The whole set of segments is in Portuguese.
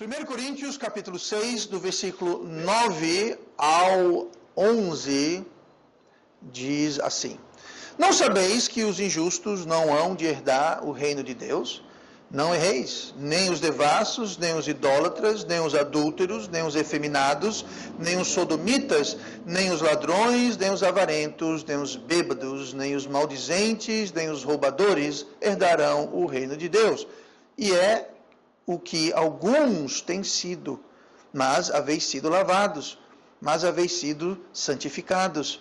1 Coríntios, capítulo 6, do versículo 9 ao 11, diz assim: Não sabeis que os injustos não hão de herdar o reino de Deus? Não erreis, nem os devassos, nem os idólatras, nem os adúlteros, nem os efeminados, nem os sodomitas, nem os ladrões, nem os avarentos, nem os bêbados, nem os maldizentes, nem os roubadores herdarão o reino de Deus. E é o que alguns têm sido, mas haveis sido lavados, mas haveis sido santificados,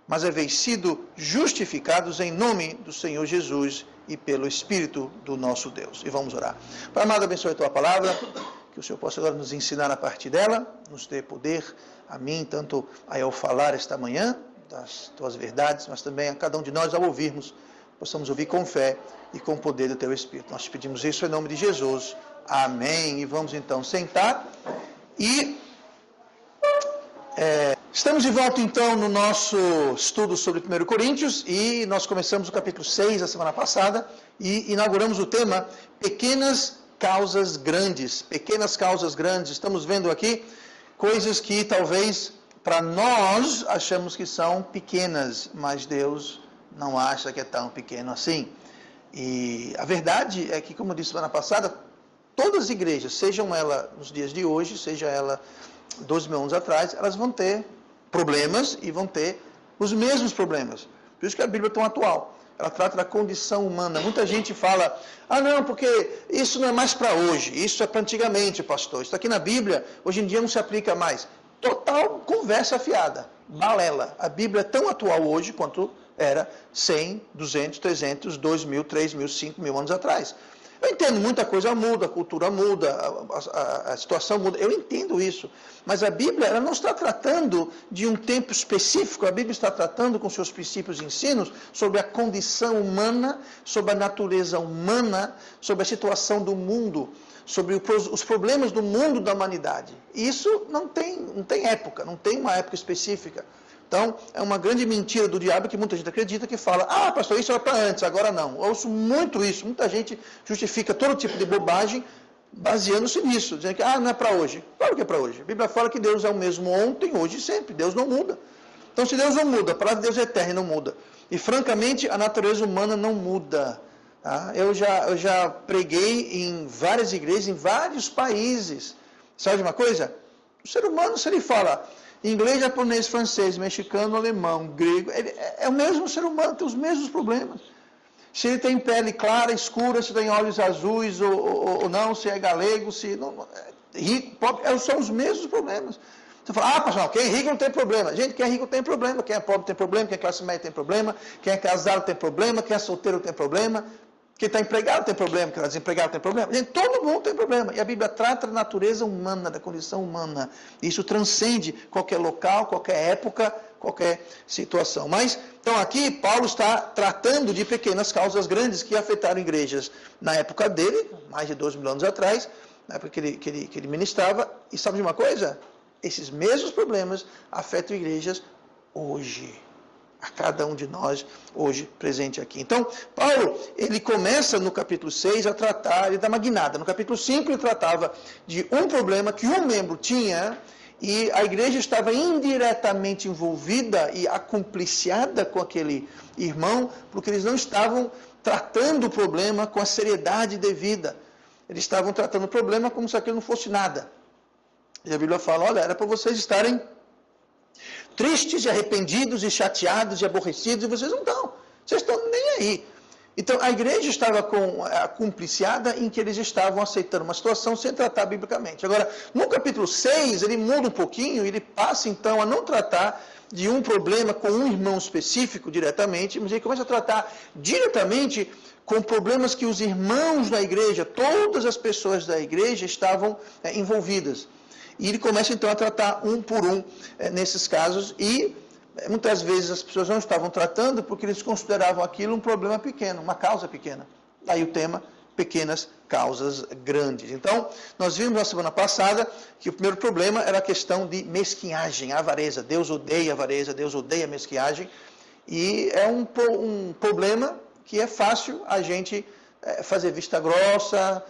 mas haveis sido justificados em nome do Senhor Jesus e pelo Espírito do nosso Deus. E vamos orar. Pai amado, abençoe a tua palavra, que o Senhor possa agora nos ensinar a partir dela, nos dê poder a mim, tanto a eu falar esta manhã, das tuas verdades, mas também a cada um de nós ao ouvirmos, possamos ouvir com fé e com o poder do teu Espírito. Nós te pedimos isso em nome de Jesus. Amém. E vamos então sentar e estamos de volta então no nosso estudo sobre 1 Coríntios e nós começamos o capítulo 6 a semana passada e inauguramos o tema Pequenas Causas Grandes. Pequenas causas grandes. Estamos vendo aqui coisas que talvez para nós achamos que são pequenas, mas Deus não acha que é tão pequeno assim. E a verdade é que, como eu disse semana passada, todas as igrejas, sejam elas nos dias de hoje, seja ela 12 mil anos atrás, elas vão ter problemas e vão ter os mesmos problemas. Por isso que a Bíblia é tão atual. Ela trata da condição humana. Muita gente fala, não, porque isso não é mais para hoje, isso é para antigamente, pastor. Isso aqui na Bíblia, hoje em dia não se aplica mais. Total conversa fiada, balela. A Bíblia é tão atual hoje quanto era 100, 200, 300, 2 mil, 3 mil, 5 mil anos atrás. Eu entendo, muita coisa muda, a cultura muda, a situação muda, eu entendo isso. Mas a Bíblia, ela não está tratando de um tempo específico, a Bíblia está tratando com seus princípios e ensinos sobre a condição humana, sobre a natureza humana, sobre a situação do mundo, sobre os problemas do mundo, da humanidade. E isso não tem época, não tem uma época específica. Então, é uma grande mentira do diabo que muita gente acredita, que fala, pastor, isso era para antes, agora não. Eu ouço muito isso, muita gente justifica todo tipo de bobagem baseando-se nisso, dizendo que não é para hoje. Claro que é para hoje. A Bíblia fala que Deus é o mesmo ontem, hoje e sempre. Deus não muda. Então, se Deus não muda, a palavra de Deus é eterna e não muda. E, francamente, a natureza humana não muda. Tá? Eu já preguei em várias igrejas, em vários países. Sabe de uma coisa? O ser humano, se ele fala inglês, japonês, francês, mexicano, alemão, grego, é o mesmo ser humano, tem os mesmos problemas. Se ele tem pele clara, escura, se tem olhos azuis ou não, se é galego, se não, rico, pobre, são os mesmos problemas. Você fala, pastor, quem é rico não tem problema. Gente, quem é rico tem problema, quem é pobre tem problema, quem é classe média tem problema, quem é casado tem problema, quem é solteiro tem problema, quem está empregado tem problema, quem está desempregado tem problema. Gente, todo mundo tem problema. E a Bíblia trata da natureza humana, da condição humana. Isso transcende qualquer local, qualquer época, qualquer situação. Mas, então aqui, Paulo está tratando de pequenas causas grandes que afetaram igrejas na época dele, mais de 12 mil anos atrás, na época que ele ministrava. E sabe de uma coisa? Esses mesmos problemas afetam igrejas hoje. A cada um de nós hoje presente aqui. Então, Paulo, ele começa no capítulo 6 a tratar, ele dá uma guinada. No capítulo 5 ele tratava de um problema que um membro tinha e a igreja estava indiretamente envolvida e acompliciada com aquele irmão, porque eles não estavam tratando o problema com a seriedade devida. Eles estavam tratando o problema como se aquilo não fosse nada. E a Bíblia fala, era para vocês estarem tristes e arrependidos e chateados e aborrecidos, e vocês não estão. Vocês estão nem aí. Então, a igreja estava cumpliciada em que eles estavam aceitando uma situação sem tratar biblicamente. Agora, no capítulo 6, ele muda um pouquinho, ele passa, então, a não tratar de um problema com um irmão específico diretamente, mas ele começa a tratar diretamente com problemas que os irmãos da igreja, todas as pessoas da igreja estavam envolvidas. E ele começa, então, a tratar um por um nesses casos. E, muitas vezes, as pessoas não estavam tratando porque eles consideravam aquilo um problema pequeno, uma causa pequena. Daí o tema, pequenas causas grandes. Então, nós vimos na semana passada que o primeiro problema era a questão de mesquinhagem, a avareza. Deus odeia a avareza, Deus odeia a mesquinhagem. E é um problema que é fácil a gente fazer vista grossa,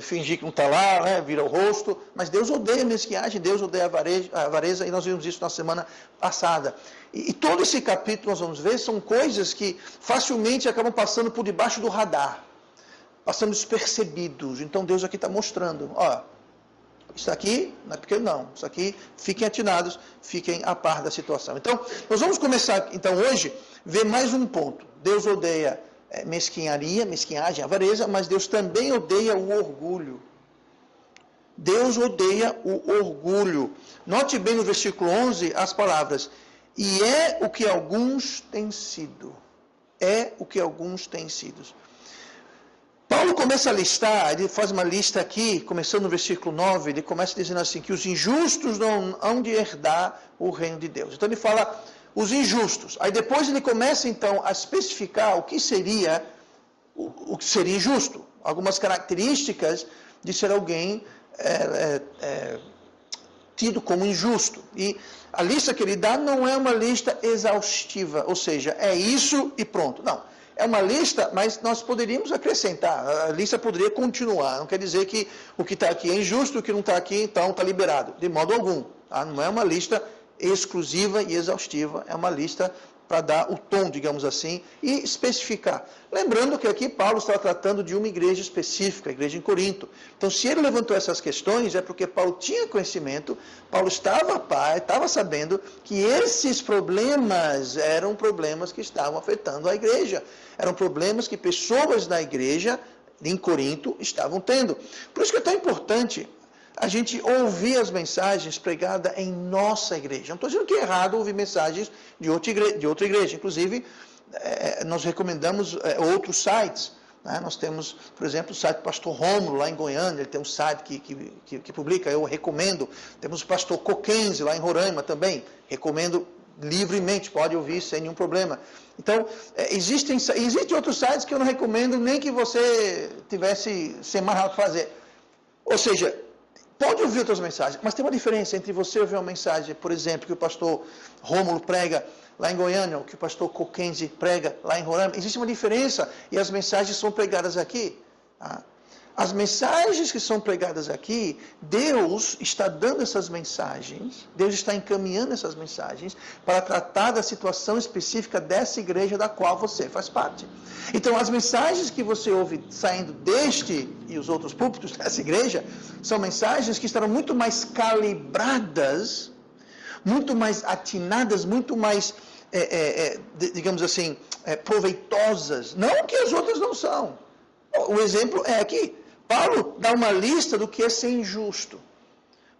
fingir que não está lá, né, vira o rosto, mas Deus odeia a mesquinhagem, Deus odeia a avareza, e nós vimos isso na semana passada. E todo esse capítulo nós vamos ver são coisas que facilmente acabam passando por debaixo do radar, passando despercebidos. Então Deus aqui está mostrando, ó, isso aqui não é pequeno não, isso aqui, fiquem atinados, fiquem a par da situação. Então, nós vamos começar, então, hoje, ver mais um ponto. Deus odeia mesquinhagem, avareza, mas Deus também odeia o orgulho. Deus odeia o orgulho. Note bem no versículo 11 as palavras, e é o que alguns têm sido. É o que alguns têm sido. Paulo começa a listar, ele faz uma lista aqui, começando no versículo 9, ele começa dizendo assim, que os injustos não hão de herdar o reino de Deus. Então ele fala os injustos. Aí depois ele começa então a especificar o que seria injusto. Algumas características de ser alguém tido como injusto. E a lista que ele dá não é uma lista exaustiva, ou seja, é isso e pronto. Não. É uma lista, mas nós poderíamos acrescentar. A lista poderia continuar. Não quer dizer que o que está aqui é injusto, o que não está aqui, então, está liberado. De modo algum. Tá? Não é uma lista exclusiva e exaustiva. É uma lista para dar o tom, digamos assim, e especificar. Lembrando que aqui Paulo está tratando de uma igreja específica, a igreja em Corinto. Então, se ele levantou essas questões, é porque Paulo tinha conhecimento, Paulo estava sabendo que esses problemas eram problemas que estavam afetando a igreja. Eram problemas que pessoas da igreja em Corinto estavam tendo. Por isso que é tão importante a gente ouvir as mensagens pregadas em nossa igreja. Não estou dizendo que é errado ouvir mensagens de outra igreja. Inclusive, nós recomendamos outros sites. Né? Nós temos, por exemplo, o site do pastor Rômulo, lá em Goiânia. Ele tem um site que publica, eu recomendo. Temos o pastor Coquense, lá em Roraima também. Recomendo livremente, pode ouvir sem nenhum problema. Então, existem outros sites que eu não recomendo nem que você tivesse sem mais nada para fazer. Ou seja, pode ouvir outras mensagens, mas tem uma diferença entre você ouvir uma mensagem, por exemplo, que o pastor Rômulo prega lá em Goiânia, ou que o pastor Coquense prega lá em Roraima. Existe uma diferença e as mensagens são pregadas aqui. Tá? As mensagens que são pregadas aqui, Deus está dando essas mensagens, Deus está encaminhando essas mensagens para tratar da situação específica dessa igreja da qual você faz parte. Então, as mensagens que você ouve saindo deste e os outros púlpitos dessa igreja, são mensagens que estarão muito mais calibradas, muito mais atinadas, muito mais, digamos assim, proveitosas. Não que as outras não são. O exemplo é aqui. Paulo dá uma lista do que é ser injusto.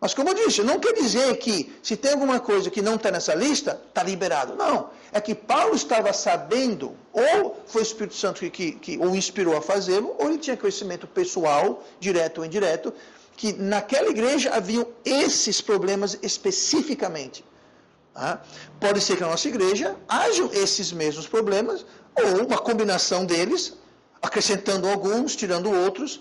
Mas como eu disse, não quer dizer que se tem alguma coisa que não está nessa lista, está liberado. Não. É que Paulo estava sabendo, ou foi o Espírito Santo que o inspirou a fazê-lo, ou ele tinha conhecimento pessoal, direto ou indireto, que naquela igreja haviam esses problemas especificamente. Tá? Pode ser que na nossa igreja hajam esses mesmos problemas, ou uma combinação deles, acrescentando alguns, tirando outros.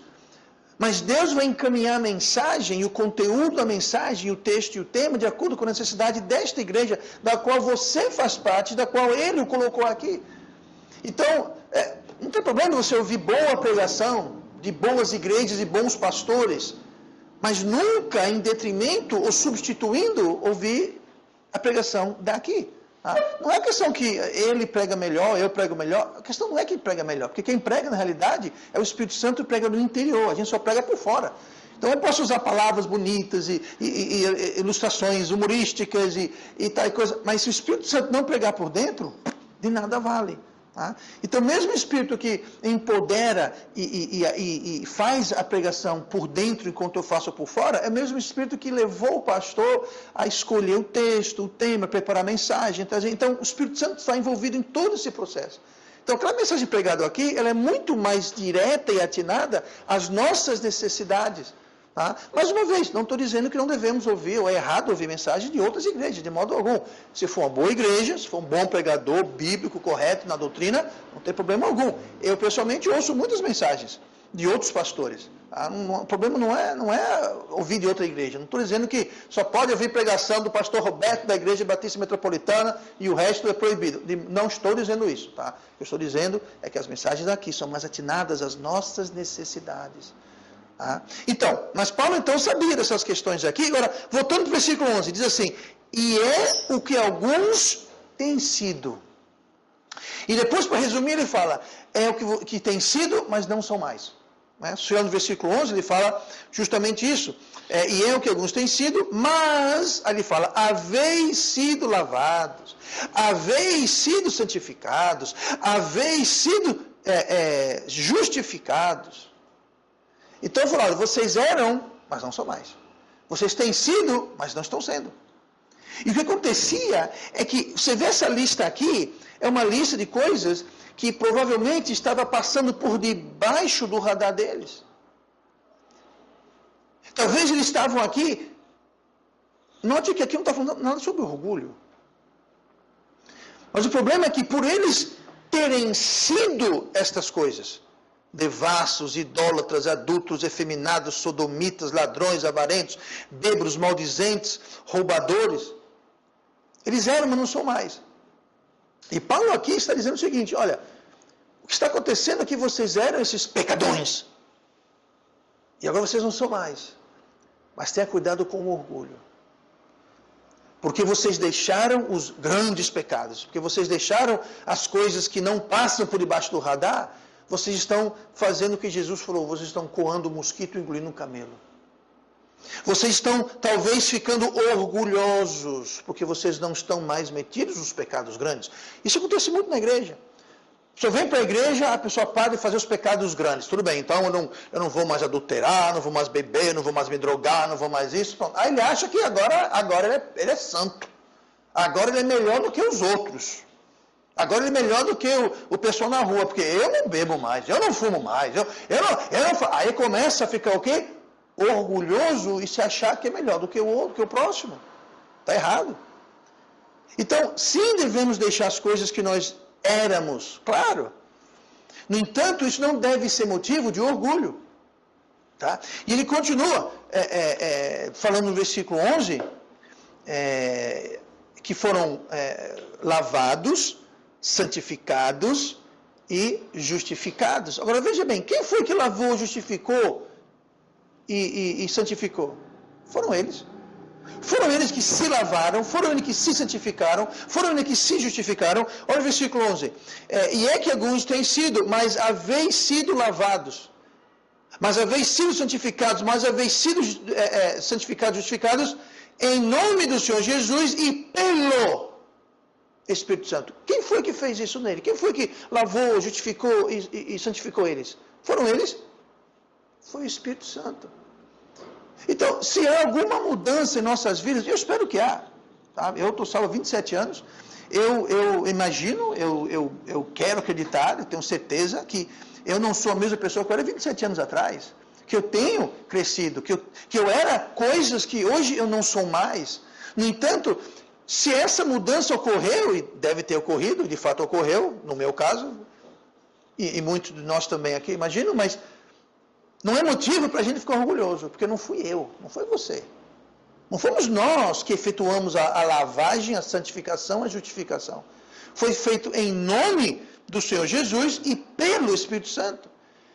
Mas Deus vai encaminhar a mensagem, e o conteúdo da mensagem, o texto e o tema, de acordo com a necessidade desta igreja, da qual você faz parte, da qual Ele o colocou aqui. Então, não tem problema você ouvir boa pregação, de boas igrejas e bons pastores, mas nunca em detrimento ou substituindo ouvir a pregação daqui. Não é questão que ele prega melhor, eu prego melhor. A questão não é quem prega melhor, porque quem prega, na realidade, é o Espírito Santo que prega no interior. A gente só prega por fora. Então, eu posso usar palavras bonitas e ilustrações humorísticas e tal coisa, mas se o Espírito Santo não pregar por dentro, de nada vale. Tá? Então, mesmo o Espírito que empodera e faz a pregação por dentro enquanto eu faço por fora, é o mesmo Espírito que levou o pastor a escolher o texto, o tema, preparar a mensagem. Então, o Espírito Santo está envolvido em todo esse processo. Então, aquela mensagem pregada aqui, ela é muito mais direta e atinada às nossas necessidades. Tá? Mais uma vez, não estou dizendo que não devemos ouvir, ou é errado ouvir mensagens de outras igrejas, de modo algum. Se for uma boa igreja, se for um bom pregador, bíblico, correto na doutrina, não tem problema algum. Eu, pessoalmente, ouço muitas mensagens de outros pastores. Tá? O problema não é ouvir de outra igreja. Não estou dizendo que só pode ouvir pregação do pastor Roberto da Igreja Batista Metropolitana e o resto é proibido. Não estou dizendo isso. Tá? Eu estou dizendo que as mensagens aqui são mais atinadas às nossas necessidades. Então, mas Paulo então sabia dessas questões aqui. Agora, voltando para o versículo 11, diz assim: e é o que alguns têm sido. E depois, para resumir, ele fala, é o que tem sido, mas não são mais. Chegando no versículo 11, ele fala justamente isso. E é o que alguns têm sido, mas, aí ele fala, haveis sido lavados, haveis sido santificados, haveis sido justificados. Então, eu falo, vocês eram, mas não são mais. Vocês têm sido, mas não estão sendo. E o que acontecia é que, você vê essa lista aqui, é uma lista de coisas que provavelmente estava passando por debaixo do radar deles. Talvez eles estavam aqui, note que aqui não está falando nada sobre orgulho. Mas o problema é que por eles terem sido estas coisas, devassos, idólatras, adúlteros, efeminados, sodomitas, ladrões, avarentos, bêbados, maldizentes, roubadores, eles eram, mas não são mais. E Paulo aqui está dizendo o seguinte, olha, o que está acontecendo é que vocês eram esses pecadões, e agora vocês não são mais. Mas tenha cuidado com o orgulho. Porque vocês deixaram os grandes pecados, porque vocês deixaram as coisas que não passam por debaixo do radar, vocês estão fazendo o que Jesus falou, vocês estão coando o mosquito e engolindo um camelo. Vocês estão talvez ficando orgulhosos, porque vocês não estão mais metidos nos pecados grandes. Isso acontece muito na igreja. A pessoa vem para a igreja, a pessoa para de fazer os pecados grandes. Tudo bem, então eu não vou mais adulterar, não vou mais beber, não vou mais me drogar, não vou mais isso. Pronto. Aí ele acha que agora ele é santo. Agora ele é melhor do que os outros. Agora ele é melhor do que o pessoal na rua, porque eu não bebo mais, eu não fumo mais. Aí começa a ficar o quê? Orgulhoso e se achar que é melhor do que o outro, que o próximo. Está errado. Então, sim, devemos deixar as coisas que nós éramos, claro. No entanto, isso não deve ser motivo de orgulho. Tá? E ele continua falando no versículo 11, que foram lavados, santificados e justificados. Agora veja bem, quem foi que lavou, justificou e santificou? Foram eles. Foram eles que se lavaram, foram eles que se santificaram, foram eles que se justificaram. Olha o versículo 11. E é que alguns têm sido, mas haveis sido lavados, mas haveis sido santificados, mas haveis sido santificados, justificados, em nome do Senhor Jesus e pelo Espírito Santo. Quem foi que fez isso nele? Quem foi que lavou, justificou e santificou eles? Foram eles? Foi o Espírito Santo. Então, se há alguma mudança em nossas vidas, eu espero que há. Tá? Eu estou salvo há 27 anos, eu imagino, eu quero acreditar, eu tenho certeza que eu não sou a mesma pessoa que eu era 27 anos atrás, que eu tenho crescido, que eu era coisas que hoje eu não sou mais. No entanto, se essa mudança ocorreu, e deve ter ocorrido, de fato ocorreu, no meu caso, e muitos de nós também aqui, imagino, mas não é motivo para a gente ficar orgulhoso, porque não fui eu, não foi você. Não fomos nós que efetuamos a lavagem, a santificação, a justificação. Foi feito em nome do Senhor Jesus e pelo Espírito Santo.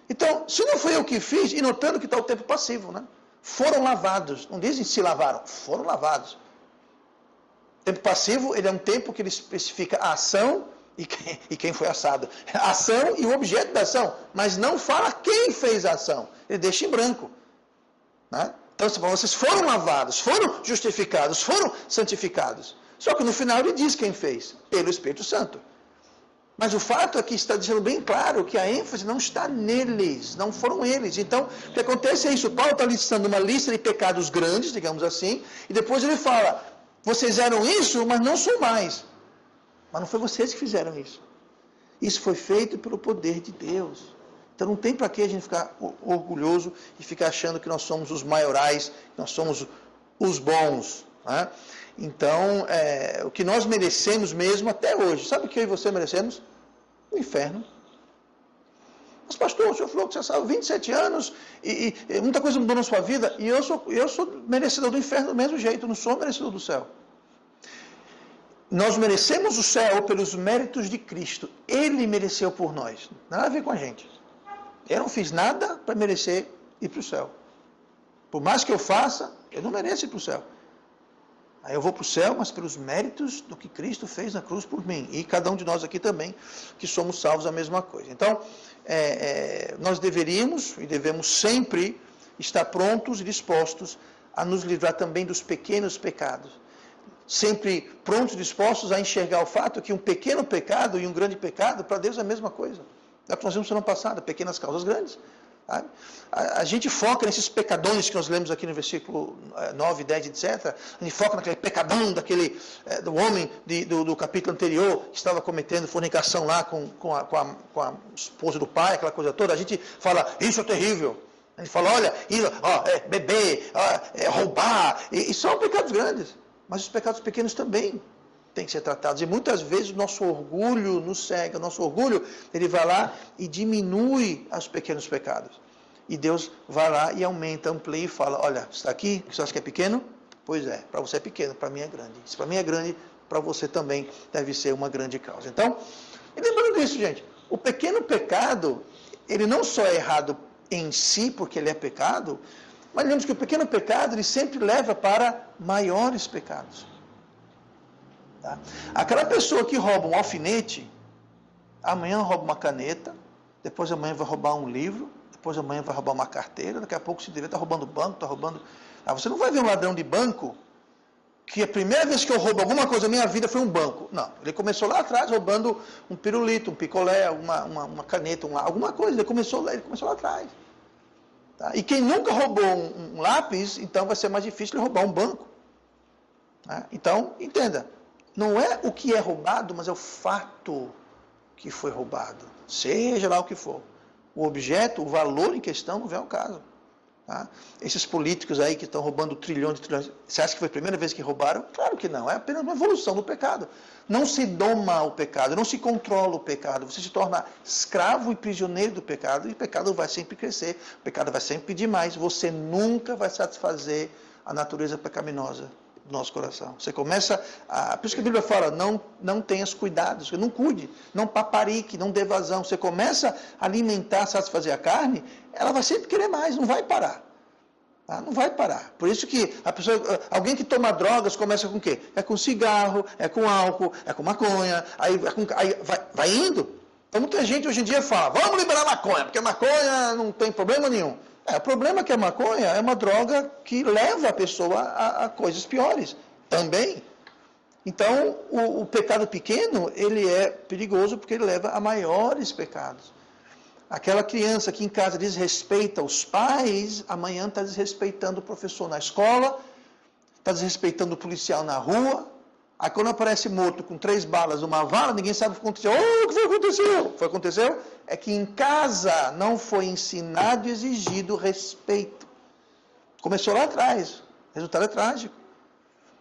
Então, se não foi eu que fiz, e notando que está o tempo passivo, né? Foram lavados, não dizem se lavaram, foram lavados. O tempo passivo, ele é um tempo que ele especifica a ação e quem foi assado. A ação e o objeto da ação, mas não fala quem fez a ação. Ele deixa em branco. Né? Então, vocês foram lavados, foram justificados, foram santificados. Só que no final ele diz quem fez, pelo Espírito Santo. Mas o fato é que está deixando bem claro que a ênfase não está neles, não foram eles. Então, o que acontece é isso. Paulo está listando uma lista de pecados grandes, digamos assim, e depois ele fala, vocês eram isso, mas não são mais. Mas não foi vocês que fizeram isso. Isso foi feito pelo poder de Deus. Então não tem para que a gente ficar orgulhoso e ficar achando que nós somos os maiorais, que nós somos os bons. Né? Então, o que nós merecemos mesmo até hoje, sabe o que eu e você merecemos? O inferno. Mas pastor, o senhor falou que você saiu 27 anos e muita coisa mudou na sua vida, e eu sou merecedor do inferno do mesmo jeito, não sou merecedor do céu. Nós merecemos o céu pelos méritos de Cristo. Ele mereceu por nós. Nada a ver com a gente. Eu não fiz nada para merecer ir para o céu. Por mais que eu faça, eu não mereço ir para o céu. Aí eu vou para o céu, mas pelos méritos do que Cristo fez na cruz por mim. E cada um de nós aqui também, que somos salvos, a mesma coisa. Então, nós deveríamos e devemos sempre estar prontos e dispostos a nos livrar também dos pequenos pecados. Sempre prontos e dispostos a enxergar o fato que um pequeno pecado e um grande pecado, para Deus é a mesma coisa. É o que nós vimos semana passada, pequenas causas grandes. Sabe? A gente foca nesses pecadões que nós lemos aqui no versículo 9, 10, etc. A gente foca naquele pecadão do homem do capítulo anterior, que estava cometendo fornicação lá com a esposa do pai, aquela coisa toda. A gente fala, isso é terrível. A gente fala, olha, beber, roubar, e são pecados grandes. Mas os pecados pequenos também têm que ser tratados. E muitas vezes o nosso orgulho nos cega. O nosso orgulho, ele vai lá e diminui os pequenos pecados. E Deus vai lá e aumenta, amplia e fala, olha, está aqui, você acha que é pequeno? Pois é, para você é pequeno, para mim é grande. Se para mim é grande, para você também deve ser uma grande causa. Então, e lembrando disso, gente, o pequeno pecado, ele não só é errado em si, porque ele é pecado, mas lembramos que o pequeno pecado, ele sempre leva para maiores pecados. Tá? Aquela pessoa que rouba um alfinete, amanhã rouba uma caneta, depois amanhã vai roubar um livro, depois amanhã vai roubar uma carteira, daqui a pouco se deve estar roubando banco, está roubando... você não vai ver um ladrão de banco que a primeira vez que eu roubo alguma coisa na minha vida foi um banco. Não, ele começou lá atrás roubando um pirulito, um picolé, uma caneta, alguma coisa, ele começou lá atrás. Tá? E quem nunca roubou um lápis, então vai ser mais difícil ele roubar um banco. Tá? Então, entenda, não é o que é roubado, mas é o fato que foi roubado. Seja lá o que for. O objeto, o valor em questão não vem ao caso. Tá? Esses políticos aí que estão roubando trilhões de trilhões, você acha que foi a primeira vez que roubaram? Claro que não, é apenas uma evolução do pecado. Não se doma o pecado, não se controla o pecado, você se torna escravo e prisioneiro do pecado, e o pecado vai sempre crescer, o pecado vai sempre pedir mais, você nunca vai satisfazer a natureza pecaminosa do nosso coração. Você começa por isso que a Bíblia fala, não tenhas cuidados, não cuide, não paparique, não dê vazão. Você começa a alimentar, satisfazer a carne, ela vai sempre querer mais, não vai parar. Tá? Não vai parar. Por isso que alguém que toma drogas começa com o quê? É com cigarro, é com álcool, é com maconha, aí vai indo. Então muita gente hoje em dia fala, vamos liberar a maconha, porque a maconha não tem problema nenhum. O problema é que a maconha é uma droga que leva a pessoa a coisas piores também. Então, o pecado pequeno, ele é perigoso porque ele leva a maiores pecados. Aquela criança que em casa desrespeita os pais, amanhã está desrespeitando o professor na escola, está desrespeitando o policial na rua. Aí quando aparece morto com 3 balas numa vala, ninguém sabe o que aconteceu. O que aconteceu? O que aconteceu é que em casa não foi ensinado e exigido respeito. Começou lá atrás. O resultado é trágico.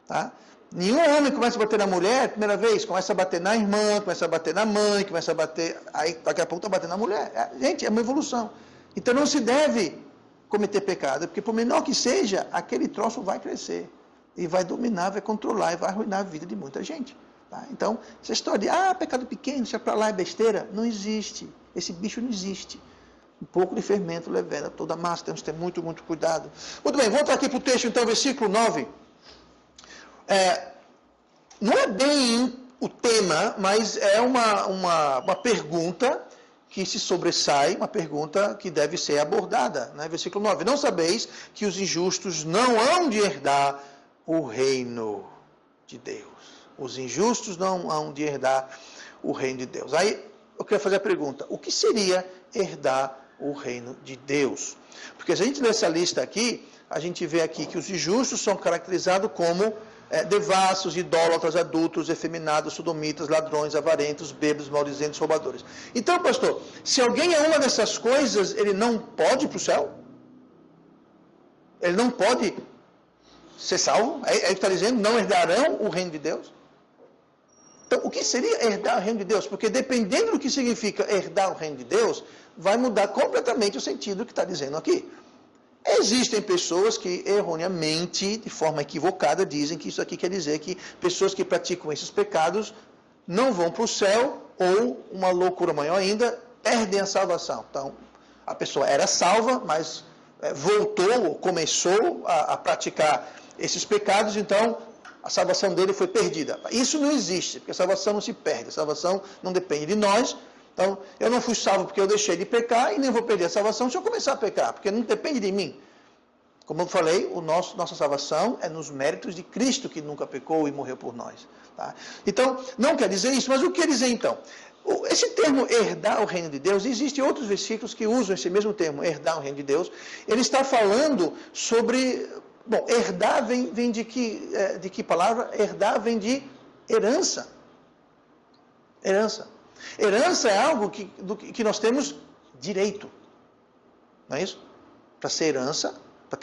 Tá? Nenhum homem começa a bater na mulher, primeira vez, começa a bater na irmã, começa a bater na mãe, começa a bater... Aí daqui a pouco está batendo na mulher. Gente, é uma evolução. Então não se deve cometer pecado, porque por menor que seja, aquele troço vai crescer. E vai dominar, vai controlar e vai arruinar a vida de muita gente. Tá? Então, essa história de, pecado pequeno, deixa para lá, é besteira, não existe. Esse bicho não existe. Um pouco de fermento leveda toda a massa, temos que ter muito, muito cuidado. Muito bem, vamos voltar aqui para o texto, então, versículo 9. Não é bem o tema, mas é uma pergunta que se sobressai, uma pergunta que deve ser abordada. Né? Versículo 9, não sabeis que os injustos não hão de herdar o reino de Deus. Os injustos não hão de herdar o reino de Deus. Aí eu queria fazer a pergunta, o que seria herdar o reino de Deus? Porque se a gente lê essa lista aqui, a gente vê aqui que os injustos são caracterizados como devassos, idólatras, adúlteros, efeminados, sodomitas, ladrões, avarentos, bêbados, maldizentes, roubadores. Então, pastor, se alguém é uma dessas coisas, ele não pode ir para o céu? Ele não pode ser salvo? É o que está dizendo, não herdarão o reino de Deus? Então, o que seria herdar o reino de Deus? Porque dependendo do que significa herdar o reino de Deus, vai mudar completamente o sentido que está dizendo aqui. Existem pessoas que erroneamente, de forma equivocada, dizem que isso aqui quer dizer que pessoas que praticam esses pecados não vão para o céu, ou, uma loucura maior ainda, perdem a salvação. Então, a pessoa era salva, mas voltou, começou a praticar esses pecados, então a salvação dele foi perdida. Isso não existe, porque a salvação não se perde, a salvação não depende de nós. Então, eu não fui salvo porque eu deixei de pecar e nem vou perder a salvação se eu começar a pecar, porque não depende de mim. Como eu falei, nossa salvação é nos méritos de Cristo, que nunca pecou e morreu por nós. Tá? Então, não quer dizer isso, mas o que quer dizer então? Esse termo herdar o reino de Deus, existem outros versículos que usam esse mesmo termo, herdar o reino de Deus. Ele está falando sobre... Bom, herdar vem de que palavra? Herdar vem de herança. Herança. Herança é algo que nós temos direito. Não é isso? Para ter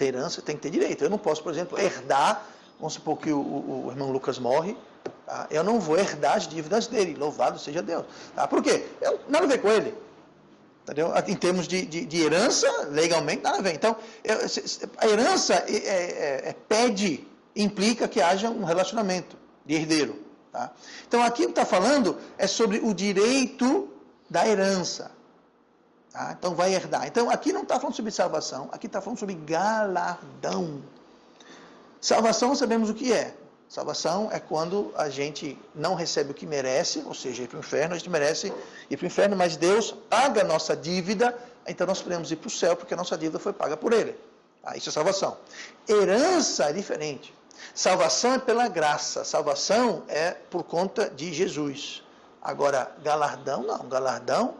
herança, tem que ter direito. Eu não posso, por exemplo, herdar, vamos supor que o irmão Lucas morre, tá? Eu não vou herdar as dívidas dele, louvado seja Deus. Tá? Por quê? Nada a ver com ele. Entendeu? Em termos de herança, legalmente, nada a ver. Então, a herança implica que haja um relacionamento de herdeiro. Tá? Então, aqui está falando é sobre o direito da herança. Tá? Então, vai herdar. Então, aqui não está falando sobre salvação, aqui está falando sobre galardão. Salvação, sabemos o que é. Salvação é quando a gente não recebe o que merece, ou seja, ir para o inferno, a gente merece ir para o inferno, mas Deus paga a nossa dívida, então nós podemos ir para o céu, porque a nossa dívida foi paga por Ele. Tá? Isso é salvação. Herança é diferente. Salvação é pela graça, salvação é por conta de Jesus. Agora, galardão não, galardão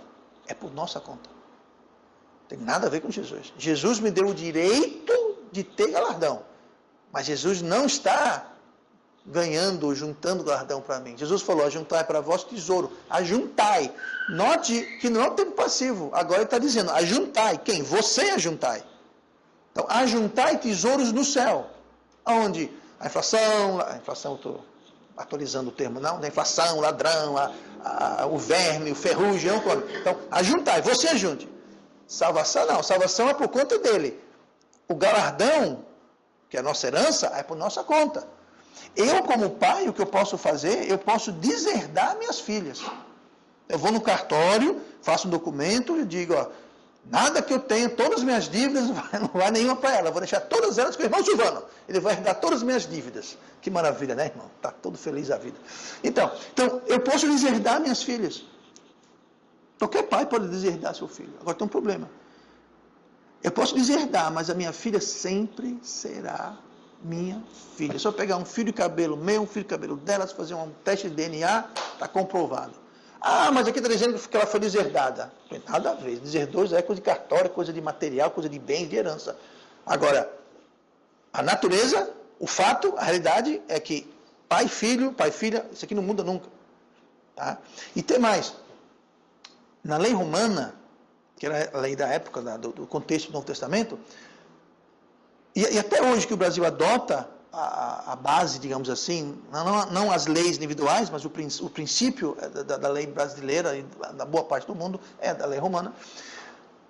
é por nossa conta. Não tem nada a ver com Jesus. Jesus me deu o direito de ter galardão, mas Jesus não está ganhando, juntando galardão para mim. Jesus falou, ajuntai para vós tesouro, ajuntai. Note que não é o tempo passivo, agora ele está dizendo, ajuntai. Quem? Você ajuntai. Então, ajuntai tesouros no céu. Aonde? A inflação, estou atualizando o termo, não, a inflação, ladrão, o verme, o ferrugem, então, ajuntai, você ajunte. Salvação não, salvação é por conta dele. O galardão, que é a nossa herança, é por nossa conta. Eu, como pai, o que eu posso fazer, eu posso deserdar minhas filhas. Eu vou no cartório, faço um documento e digo, ó, nada que eu tenha, todas as minhas dívidas, não vai nenhuma para ela. Eu vou deixar todas elas com o irmão Silvano. Ele vai herdar todas as minhas dívidas. Que maravilha, né, irmão? Está todo feliz a vida. Então, eu posso deserdar minhas filhas. Qualquer pai pode deserdar seu filho. Agora tem um problema. Eu posso deserdar, mas a minha filha sempre será minha filha. Se eu pegar um fio de cabelo meu, um fio de cabelo delas, fazer um teste de DNA, está comprovado. Ah, mas aqui está dizendo que ela foi deserdada. Não tem nada a ver. Deserdou é coisa de cartório, coisa de material, coisa de bens, de herança. Agora, a natureza, o fato, a realidade é que pai, filha, isso aqui não muda nunca. Tá? E tem mais. Na lei romana, que era a lei da época, do contexto do Novo Testamento, e até hoje que o Brasil adota a base, digamos assim, não as leis individuais, mas o princípio da lei brasileira e da boa parte do mundo é da lei romana.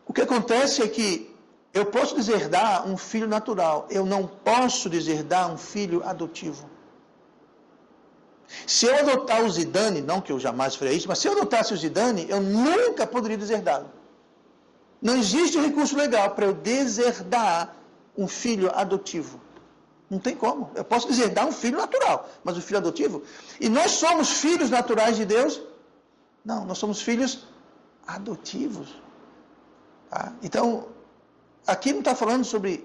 O que acontece é que eu posso deserdar um filho natural, eu não posso deserdar um filho adotivo. Se eu adotar o Zidane, não que eu jamais faria isso, mas se eu adotasse o Zidane, eu nunca poderia deserdá-lo. Não existe um recurso legal para eu deserdar um filho adotivo. Não tem como. Eu posso deserdar um filho natural, mas o filho adotivo... E nós somos filhos naturais de Deus? Não, nós somos filhos adotivos. Tá? Então, aqui não está falando sobre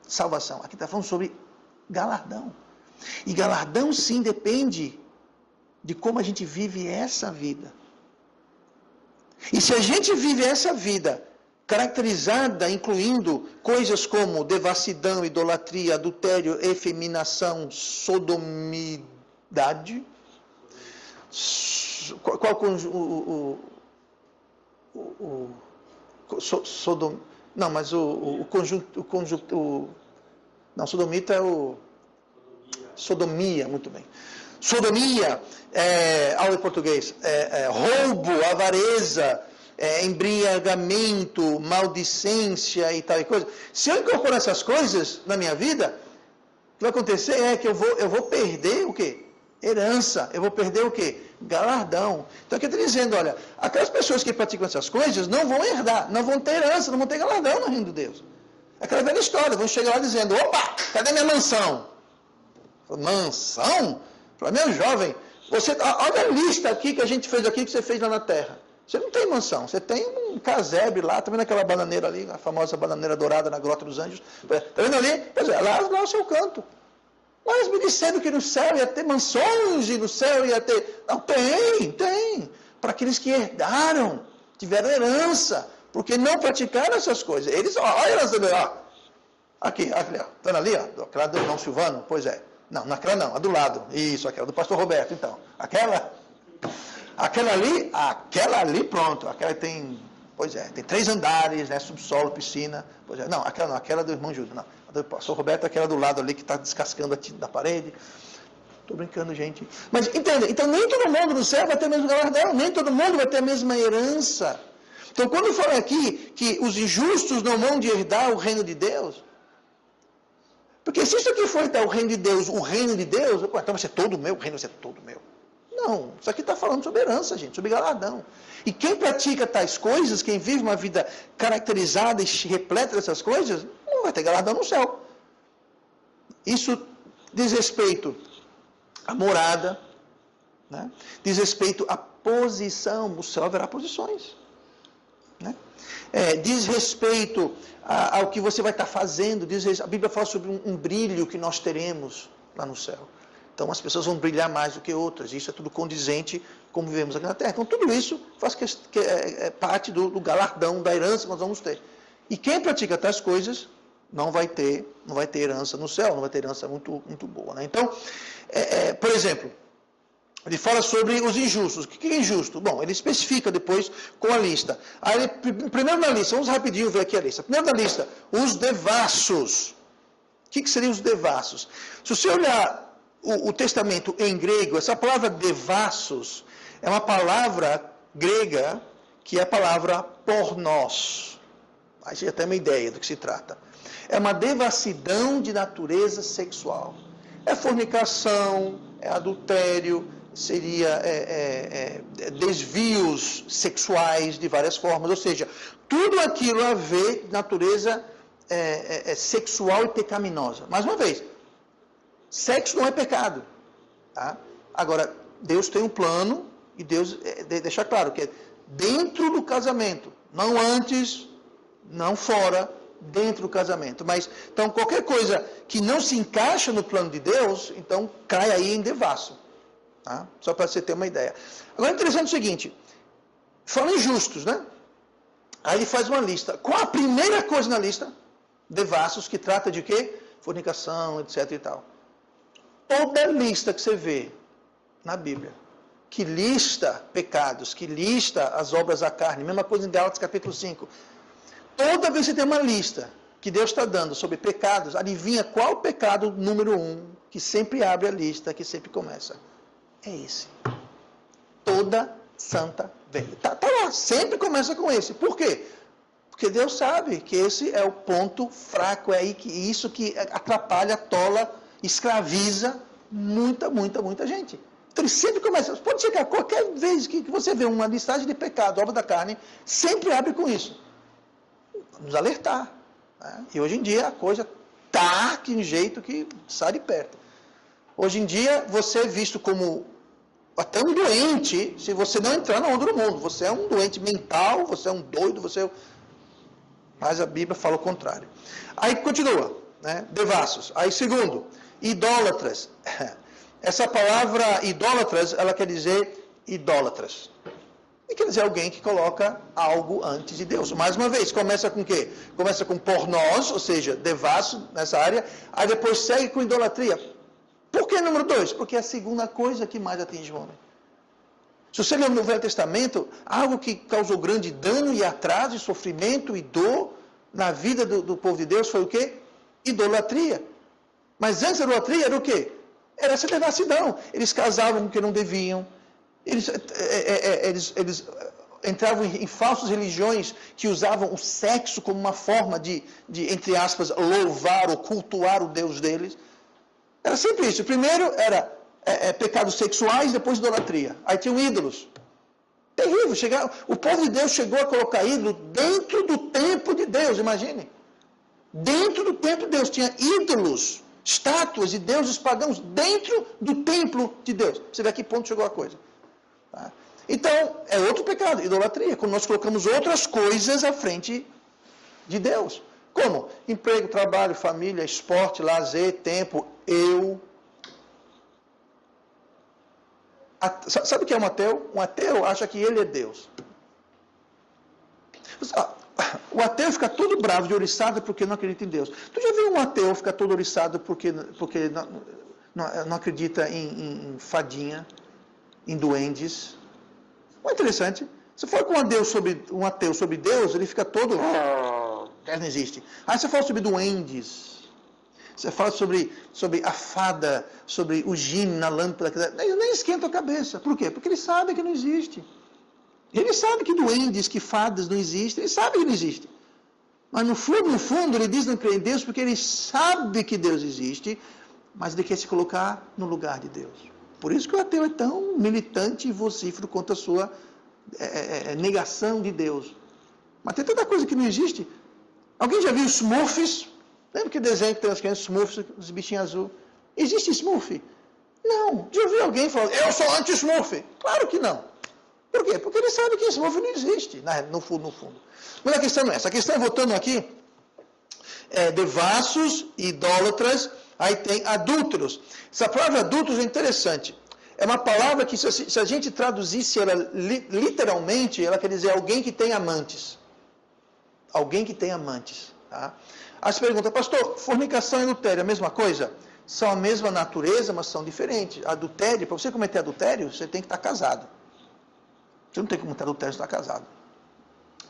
salvação, aqui está falando sobre galardão. E galardão, sim, depende de como a gente vive essa vida. E se a gente vive essa vida caracterizada, incluindo coisas como devassidão, idolatria, adultério, efeminação, sodomidade, sodomita é o... Sodomia, muito bem. Sodomia, aula de português, roubo, avareza, embriagamento, maldicência e tal e coisa. Se eu incorporar essas coisas na minha vida, o que vai acontecer é que eu vou perder o quê? Herança. Eu vou perder o quê? Galardão. Então aqui está dizendo, olha, aquelas pessoas que praticam essas coisas não vão herdar, não vão ter herança, não vão ter galardão no reino de Deus. Aquela velha história, vão chegar lá dizendo, opa, cadê minha mansão? Mansão? Falei, meu jovem, você, olha a lista aqui que a gente fez aqui, que você fez lá na terra. Você não tem mansão, você tem um casebre lá, tá vendo aquela bananeira ali, a famosa bananeira dourada na Grota dos Anjos? Tá vendo ali? Pois é, lá é o seu canto. Mas me disseram que no céu ia ter mansões e no céu ia ter... Não, tem. Para aqueles que herdaram, tiveram herança, porque não praticaram essas coisas. Eles, olha a herança dele, ó. Aqui, ó. Tá vendo ali, ó? Aquela do irmão Silvano? Pois é. Não, naquela não, a do lado. Isso, aquela do pastor Roberto, então. Aquela ali, pronto. Aquela tem, pois é, tem 3 andares, né? Subsolo, piscina. Pois é. Não, aquela do irmão Júlio, não. A do pastor Roberto é aquela do lado ali que está descascando a tinta da parede. Estou brincando, gente. Mas entenda, então nem todo mundo no céu vai ter o mesmo galardão, nem todo mundo vai ter a mesma herança. Então quando fala aqui que os injustos não vão de herdar o reino de Deus, porque se isso aqui for herdar o reino de Deus, então vai ser todo meu, o reino vai ser todo meu. Não, isso aqui está falando sobre herança, gente, sobre galardão. E quem pratica tais coisas, quem vive uma vida caracterizada e repleta dessas coisas, não vai ter galardão no céu. Isso diz respeito à morada, né? Diz respeito à posição, no céu haverá posições. Né? Diz respeito ao que você vai estar fazendo, a Bíblia fala sobre um brilho que nós teremos lá no céu. Então as pessoas vão brilhar mais do que outras, isso é tudo condizente como vivemos aqui na terra. Então tudo isso faz parte do galardão, da herança que nós vamos ter. E quem pratica tais coisas não vai ter herança no céu, não vai ter herança muito, muito boa. Né? Então, por exemplo, ele fala sobre os injustos. O que é injusto? Bom, ele especifica depois com a lista. Aí, primeiro na lista, vamos rapidinho ver aqui a lista. Primeiro na lista, os devassos. O que seriam os devassos? Se você olhar o Testamento em grego, essa palavra devassos é uma palavra grega que é a palavra pornós. Aí você já tem uma ideia do que se trata. É uma devassidão de natureza sexual. É fornicação, é adultério, seria desvios sexuais de várias formas, ou seja, tudo aquilo a ver de natureza sexual e pecaminosa. Mais uma vez, sexo não é pecado. Tá? Agora, Deus tem um plano e Deus deixa claro que é dentro do casamento, não antes, não fora, dentro do casamento. Mas, então, qualquer coisa que não se encaixa no plano de Deus, então cai aí em devasso. Tá? Só para você ter uma ideia. Agora, interessante o seguinte, falando em justos, né? Aí ele faz uma lista. Qual a primeira coisa na lista? Devassos, que trata de quê? Fornicação, etc e tal. Toda lista que você vê na Bíblia, que lista pecados, que lista as obras da carne, mesma coisa em Gálatas capítulo 5. Toda vez que você tem uma lista que Deus está dando sobre pecados, adivinha qual o pecado número 1 que sempre abre a lista, que sempre começa? É esse. Toda santa vez. Tá lá, sempre começa com esse. Por quê? Porque Deus sabe que esse é o ponto fraco, é aí que isso que atrapalha, atola, escraviza muita gente. Então ele sempre começa. Pode chegar qualquer vez que você vê uma listagem de pecado, obra da carne, sempre abre com isso. Nos alertar. Né? E hoje em dia a coisa está de um jeito que sai de perto. Hoje em dia você é visto como até um doente se você não entrar na onda do mundo. Você é um doente mental, você é um doido, mas a Bíblia fala o contrário. Aí continua, né? Devassos. Aí segundo, idólatras. Essa palavra idólatras, ela quer dizer idólatras. E quer dizer alguém que coloca algo antes de Deus. Mais uma vez, começa com o quê? Começa com pornós, ou seja, devasso nessa área, aí depois segue com idolatria. Por que número 2? Porque é a segunda coisa que mais atinge o homem. Se você ler no Velho Testamento, algo que causou grande dano e atraso, e sofrimento e dor na vida do povo de Deus foi o quê? Idolatria. Mas antes da idolatria era o quê? Era essa devassidão. Eles casavam com o que não deviam. Eles entravam em falsas religiões que usavam o sexo como uma forma de, entre aspas, louvar ou cultuar o Deus deles. Era sempre isso. Primeiro era pecados sexuais, depois idolatria. Aí tinham ídolos. Terrível. O povo de Deus chegou a colocar ídolo dentro do templo de Deus, imagine. Dentro do templo de Deus tinha ídolos, estátuas de deuses pagãos dentro do templo de Deus. Você vê a que ponto chegou a coisa. Tá? Então, é outro pecado, idolatria, quando nós colocamos outras coisas à frente de Deus. Como? Emprego, trabalho, família, esporte, lazer, tempo, eu. Sabe o que é um ateu? Um ateu acha que ele é Deus. O ateu fica todo bravo de oriçado porque não acredita em Deus. Tu já viu um ateu ficar todo oriçado porque não acredita em fadinha, em duendes? Muito interessante. Se for com um ateu sobre Deus, ele fica todo... Deus não existe. Aí você fala sobre duendes. Você fala sobre a fada, sobre o gênio na lâmpada. Ele nem esquenta a cabeça. Por quê? Porque ele sabe que não existe. Ele sabe que duendes, que fadas não existem. Ele sabe que não existe. Mas no fundo, ele diz não crer em Deus porque ele sabe que Deus existe, mas ele quer se colocar no lugar de Deus. Por isso que o ateu é tão militante e vocífero contra a sua negação de Deus. Mas tem tanta coisa que não existe. Alguém já viu Smurfs? Lembra que desenho que tem as crianças Smurfs, os bichinhos azul? Existe Smurf? Não. Já ouviu alguém falando, eu sou anti-Smurf? Claro que não. Por quê? Porque ele sabe que Smurf não existe, no fundo. Mas a questão não é essa. A questão é, voltando aqui, devassos, idólatras, aí tem adúlteros. Essa palavra adúlteros é interessante. É uma palavra que, se a gente traduzisse ela literalmente, ela quer dizer alguém que tem amantes. Alguém que tem amantes. Tá? Aí você pergunta, pastor, fornicação e adultério é a mesma coisa? São a mesma natureza, mas são diferentes. Adultério, para você cometer adultério, você tem que estar casado. Você não tem como cometer adultério se está casado.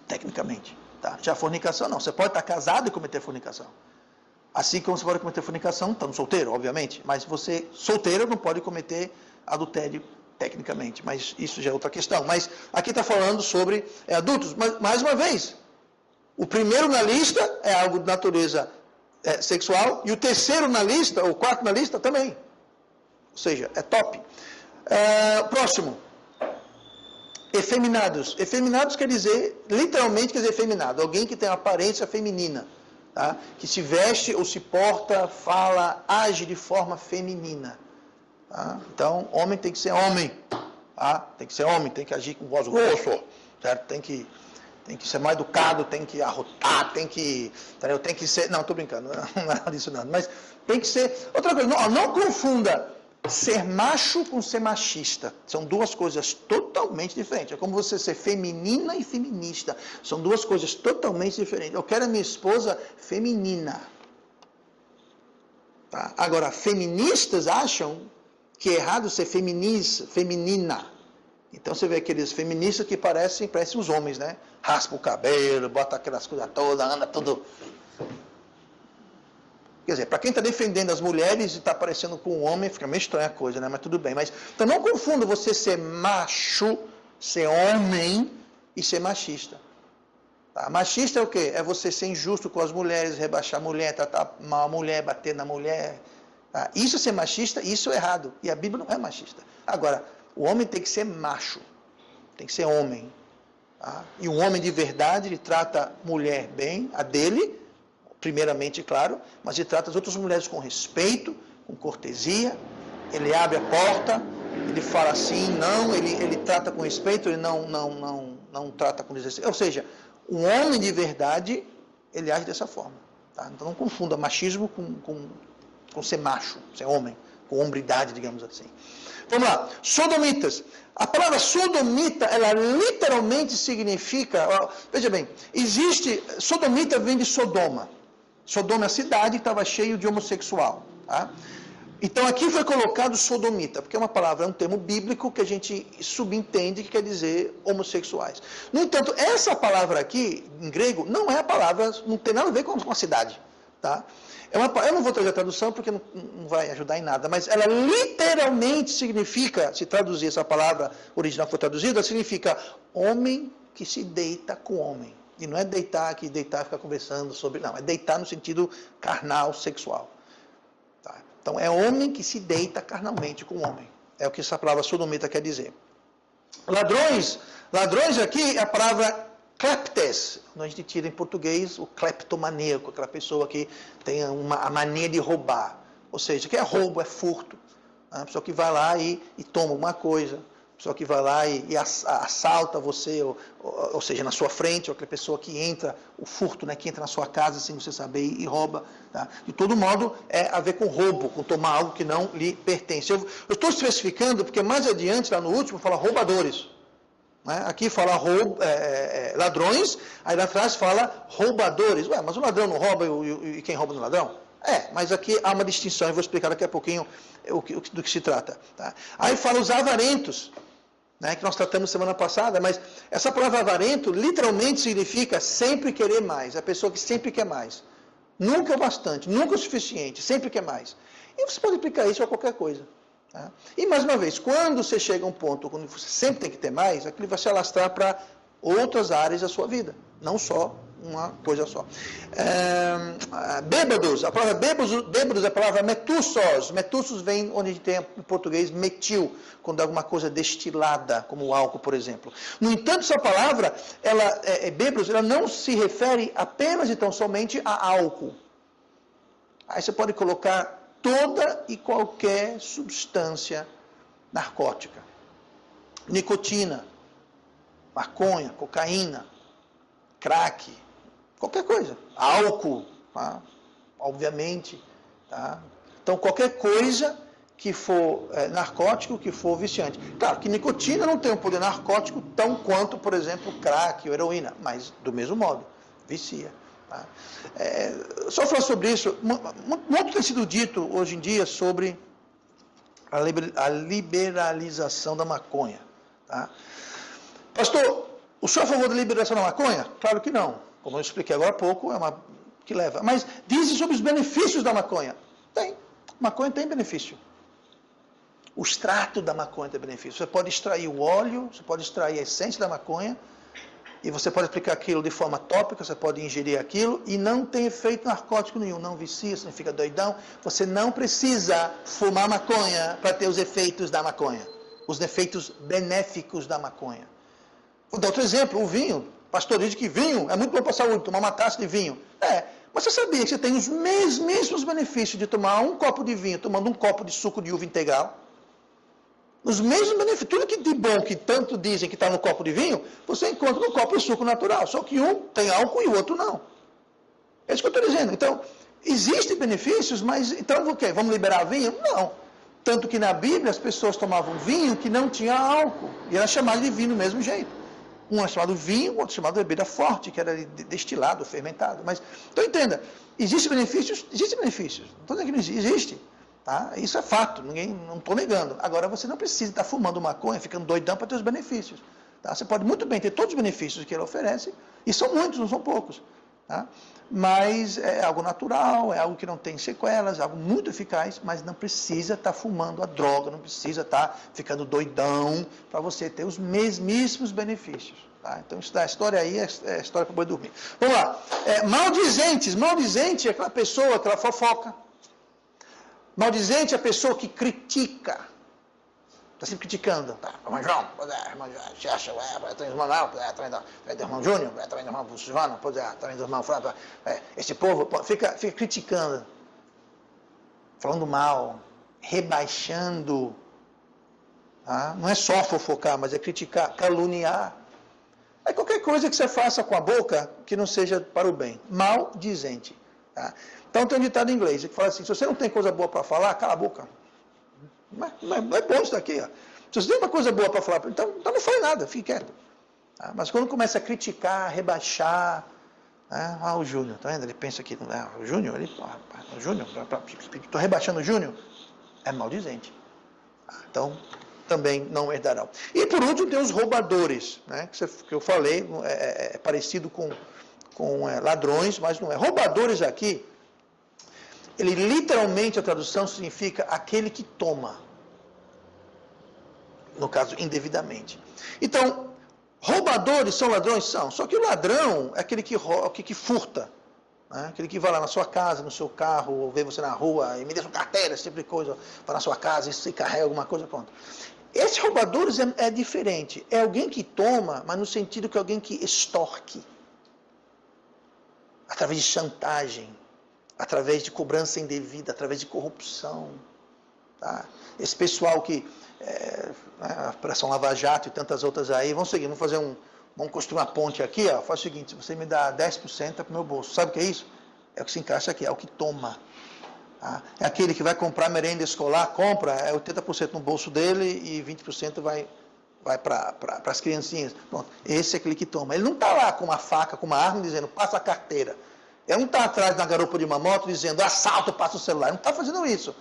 Tecnicamente. Tá? Já fornicação, não. Você pode estar casado e cometer fornicação. Assim como você pode cometer fornicação estando solteiro, obviamente. Mas você, solteiro, não pode cometer adultério tecnicamente. Mas isso já é outra questão. Mas aqui está falando sobre adultos. Mas, mais uma vez, o primeiro na lista é algo de natureza sexual. E o terceiro na lista, ou o quarto na lista, também. Ou seja, é top. Próximo. Efeminados. Efeminados quer dizer, literalmente quer dizer efeminado. Alguém que tem uma aparência feminina. Tá? Que se veste ou se porta, fala, age de forma feminina. Tá? Então, homem tem que ser homem. Tá? Tem que ser homem, tem que agir com voz grossa. Certo? Tem que ser mais educado, tem que arrotar, tem que ser... Não, estou brincando, não é nada disso não. Mas tem que ser... Outra coisa, não confunda ser macho com ser machista. São duas coisas totalmente diferentes. É como você ser feminina e feminista. São duas coisas totalmente diferentes. Eu quero a minha esposa feminina. Tá? Agora, feministas acham que é errado ser feminina. Então você vê aqueles feministas que parecem os homens, né? Raspa o cabelo, bota aquelas coisas todas, anda tudo... Quer dizer, para quem está defendendo as mulheres e está parecendo com um homem, fica meio estranha a coisa, né? Mas tudo bem. Então não confunda você ser macho, ser homem e ser machista. Tá? Machista é o quê? É você ser injusto com as mulheres, rebaixar a mulher, tratar mal a mulher, bater na mulher. Tá? Isso é ser machista, isso é errado. E a Bíblia não é machista. Agora, o homem tem que ser macho, tem que ser homem. Tá? E um homem de verdade, ele trata a mulher bem, a dele, primeiramente, claro, mas ele trata as outras mulheres com respeito, com cortesia, ele abre a porta, ele fala assim, não, ele trata com respeito, ele não trata com desrespeito. Ou seja, um homem de verdade, ele age dessa forma. Tá? Então não confunda machismo com ser macho, ser homem, com hombridade, digamos assim. Vamos lá, sodomitas. A palavra sodomita, ela literalmente significa, veja bem, sodomita vem de Sodoma. Sodoma é a cidade que estava cheia de homossexual. Tá? Então aqui foi colocado sodomita, porque é um termo bíblico que a gente subentende que quer dizer homossexuais. No entanto, essa palavra aqui, em grego, não é a palavra, não tem nada a ver com a cidade. Tá? Eu não vou trazer a tradução porque não vai ajudar em nada, mas ela literalmente significa, se traduzir essa palavra original que foi traduzida, significa homem que se deita com homem. E não é deitar e ficar conversando sobre... Não, é deitar no sentido carnal, sexual. Tá? Então, é homem que se deita carnalmente com homem. É o que essa palavra sodomita quer dizer. Ladrões aqui é a palavra kleptes. A gente tira em português o kleptomaníaco, aquela pessoa que tem a mania de roubar. Ou seja, que é roubo, é furto. A pessoa que vai lá e toma uma coisa. A pessoa que vai lá e assalta você, ou seja, na sua frente, ou aquela pessoa que entra, o furto, né, que entra na sua casa sem você saber e rouba. Tá? De todo modo, é a ver com roubo, com tomar algo que não lhe pertence. Eu estou especificando porque mais adiante, lá no último, fala roubadores. Né? Aqui fala ladrões, aí lá atrás fala roubadores. Ué, mas o ladrão não rouba e quem rouba no ladrão? Mas aqui há uma distinção, eu vou explicar daqui a pouquinho do que se trata. Tá? Aí fala os avarentos, né, que nós tratamos semana passada, mas essa palavra avarento literalmente significa sempre querer mais, a pessoa que sempre quer mais. Nunca é o bastante, nunca é o suficiente, sempre quer mais. E você pode aplicar isso a qualquer coisa. Tá? E mais uma vez, quando você chega a um ponto onde você sempre tem que ter mais, aquilo vai se alastrar para outras áreas da sua vida, não só uma coisa só. Bêbados, a palavra bêbados é a palavra metussos. Metussos vem onde a gente tem em português metil, quando é alguma coisa destilada, como o álcool, por exemplo. No entanto, essa palavra, bêbados, ela não se refere apenas e tão somente a álcool. Aí você pode colocar toda e qualquer substância narcótica. Nicotina, maconha, cocaína, crack, qualquer coisa. Álcool, tá? Obviamente. Tá? Então, qualquer coisa que for narcótico, que for viciante. Claro que nicotina não tem um poder narcótico tão quanto, por exemplo, crack ou heroína, mas do mesmo modo, vicia. Tá? Só falar sobre isso, muito tem sido dito hoje em dia sobre a liberalização da maconha. Tá? Pastor, o senhor é a favor da liberação da maconha? Claro que não. Como eu expliquei agora há pouco, é uma que leva. Mas dizem sobre os benefícios da maconha. Tem. Maconha tem benefício. O extrato da maconha tem benefício. Você pode extrair o óleo, você pode extrair a essência da maconha, e você pode aplicar aquilo de forma tópica, você pode ingerir aquilo, e não tem efeito narcótico nenhum. Não vicia, você não fica doidão. Você não precisa fumar maconha para ter os efeitos da maconha. Os efeitos benéficos da maconha. Vou dar outro exemplo, o vinho. O pastor diz que vinho é muito bom para a saúde, tomar uma taça de vinho. Mas você sabia que você tem os mesmos benefícios de tomar um copo de vinho, tomando um copo de suco de uva integral? Os mesmos benefícios, tudo que de bom que tanto dizem que está no copo de vinho, você encontra no copo de suco natural. Só que um tem álcool e o outro não. É isso que eu estou dizendo. Então, existem benefícios, mas então o quê? Vamos liberar vinho? Não. Tanto que na Bíblia as pessoas tomavam vinho que não tinha álcool. E era chamado de vinho do mesmo jeito. Um era chamado vinho, o outro chamado bebida forte, que era destilado, fermentado. Mas, então entenda, existem benefícios? Existem benefícios. Não estou dizendo que não existe. Existe. Tá? Isso é fato, não estou negando. Agora, você não precisa estar fumando maconha, ficando doidão para ter os benefícios. Tá? Você pode muito bem ter todos os benefícios que ele oferece, e são muitos, não são poucos. Tá? Mas é algo natural, é algo que não tem sequelas, é algo muito eficaz, mas não precisa estar fumando a droga, não precisa estar ficando doidão para você ter os mesmíssimos benefícios. Tá? Então, isso da história aí é história para boi dormir. Vamos lá. Maldizente é aquela pessoa, aquela fofoca. Maldizente é a pessoa que critica. Está sempre criticando. Tá, irmão João, você acha, também do irmão Manuel, também do irmão Júnior, também do irmão Silvano, também do irmão Flávio. Esse povo fica criticando, falando mal, rebaixando. Tá? Não é só fofocar, mas é criticar, caluniar. É qualquer coisa que você faça com a boca que não seja para o bem. Maldizente. Tá? Então tem um ditado em inglês que fala assim, se você não tem coisa boa para falar, cala a boca. Não é bom isso daqui. Ó. Se você tem uma coisa boa para falar, então não fale nada, fique quieto. Tá? Mas quando começa a criticar, rebaixar, né? O Júnior, tá vendo? Ele pensa que o Júnior, estou rebaixando o Júnior, é maldizente. Então, também não herdarão. E por último tem os roubadores, né? que eu falei, é parecido com ladrões, mas não é. Roubadores aqui, ele literalmente, a tradução significa aquele que toma. No caso, indevidamente. Então, roubadores são ladrões? São. Só que o ladrão é aquele que furta. né? Aquele que vai lá na sua casa, no seu carro, ou vê você na rua, e me dê sua carteira, esse tipo de coisa, vai na sua casa e se carrega alguma coisa, pronto. Esses roubadores é diferente. É alguém que toma, mas no sentido que é alguém que extorque. Através de chantagem, através de cobrança indevida, através de corrupção. Tá? Esse pessoal que, a Operação Lava Jato e tantas outras aí, vamos seguir, vamos construir uma ponte aqui, ó, faz o seguinte, se você me dá 10% é para o meu bolso. Sabe o que é isso? É o que se encaixa aqui, é o que toma. Tá? É aquele que vai comprar merenda escolar, compra, 80% no bolso dele e 20% vai para as criancinhas. Pronto, esse é aquele que toma. Ele não está lá com uma faca, com uma arma, dizendo, passa a carteira. Ele não está atrás da garupa de uma moto, dizendo, assalto, passa o celular. Ele não está fazendo isso.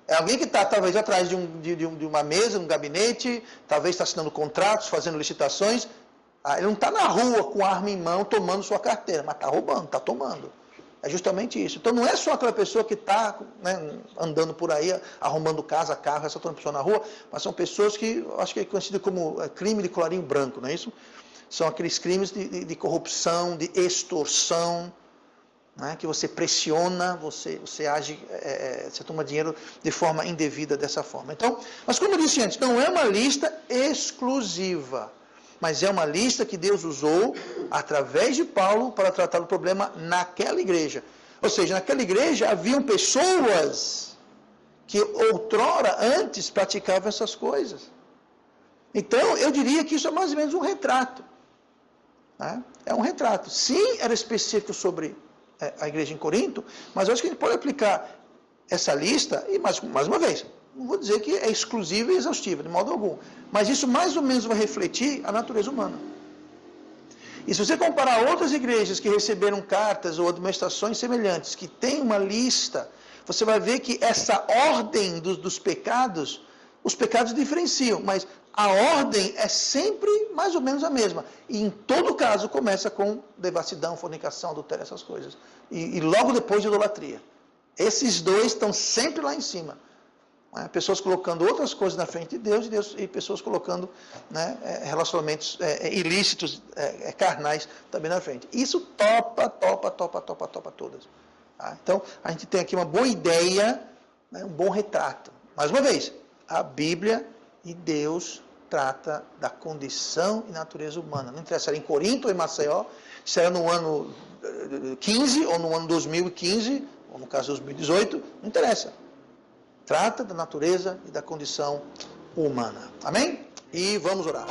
É alguém que está, talvez, atrás de uma mesa, um gabinete, talvez está assinando contratos, fazendo licitações. Ele não está na rua com a arma em mão, tomando sua carteira, mas está roubando, está tomando. É justamente isso. Então não é só aquela pessoa que está, né, andando por aí, arrumando casa, carro, assaltando pessoa na rua, mas são pessoas que, acho que é conhecido como crime de colarinho branco, não é isso? São aqueles crimes de corrupção, de extorsão, né, que você pressiona, você age, você toma dinheiro de forma indevida dessa forma. Então, mas como eu disse antes, não é uma lista exclusiva, mas é uma lista que Deus usou através de Paulo para tratar o problema naquela igreja. Ou seja, naquela igreja haviam pessoas que outrora, antes, praticavam essas coisas. Então, eu diria que isso é mais ou menos um retrato. Né? É um retrato. Sim, era específico sobre a igreja em Corinto, mas eu acho que a gente pode aplicar essa lista, e mais uma vez, não vou dizer que é exclusiva e exaustiva, de modo algum. Mas isso mais ou menos vai refletir a natureza humana. E se você comparar outras igrejas que receberam cartas ou administrações semelhantes, que têm uma lista, você vai ver que essa ordem dos pecados, os pecados diferenciam, mas a ordem é sempre mais ou menos a mesma. E em todo caso começa com devassidão, fornicação, adultério, essas coisas. E logo depois de idolatria. Esses dois estão sempre lá em cima. Pessoas colocando outras coisas na frente de Deus e pessoas colocando, né, relacionamentos ilícitos, carnais também na frente. Isso topa todas. Tá? Então, a gente tem aqui uma boa ideia, né, um bom retrato. Mais uma vez, a Bíblia e Deus trata da condição e natureza humana. Não interessa se era em Corinto ou em Maceió, se era no ano 15 ou no ano 2015, ou no caso 2018, não interessa. Trata da natureza e da condição humana. Amém? E vamos orar.